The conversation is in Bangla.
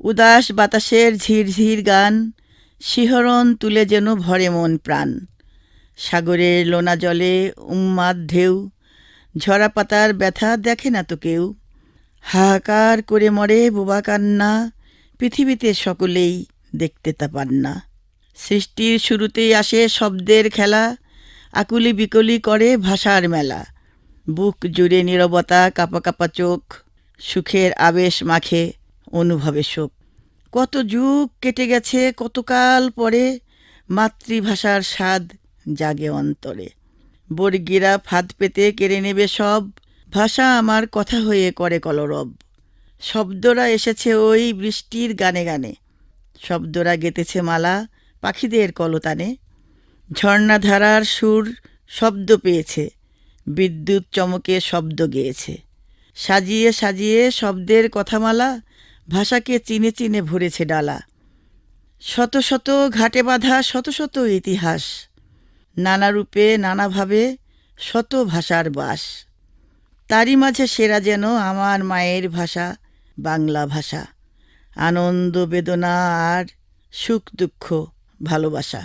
উদাস বাতাসের ঝিরঝির গান শিহরণ তুলে যেন ভরে মন প্রাণ। সাগরের লোনা জলে উন্মাদ ঢেউ, ঝরা পাতার ব্যথা দেখে না তো কেউ। হাহাকার করে মরে বোবা কান্না, পৃথিবীতে সকলেই দেখতে তা পান না। সৃষ্টির শুরুতেই আসে শব্দের খেলা, আকুলি বিকলি করে ভাষার মেলা। বুক জুড়ে নীরবতা, কাঁপা কাঁপা চোখ, সুখের আবেশ মাখে অনুভবে শোক। কত যুগ কেটে গেছে কতকাল পরে, মাতৃভাষার স্বাদ জাগে অন্তরে। বর্গিরা ফাঁদ পেতে কেড়ে নেবে সব, ভাষা আমার কথা হয়ে করে কলরব। শব্দরা এসেছে ওই বৃষ্টির গানে গানে, শব্দরা গেতেছে মালা পাখিদের কলতানে। ঝর্ণাধারার সুর শব্দ পেয়েছে, বিদ্যুৎ চমকে শব্দ গেয়েছে। সাজিয়ে সাজিয়ে শব্দের কথামালা, ভাষাকে চিনে চিনে ভরেছে ডালা। শত শত ঘাটে বাঁধা শত শত ইতিহাস, নানা রূপে নানাভাবে শত ভাষার বাস। তারই মাঝে সেরা যেন আমার মায়ের ভাষা, বাংলা ভাষা। আনন্দ বেদনা আর সুখ দুঃখ ভালোবাসা।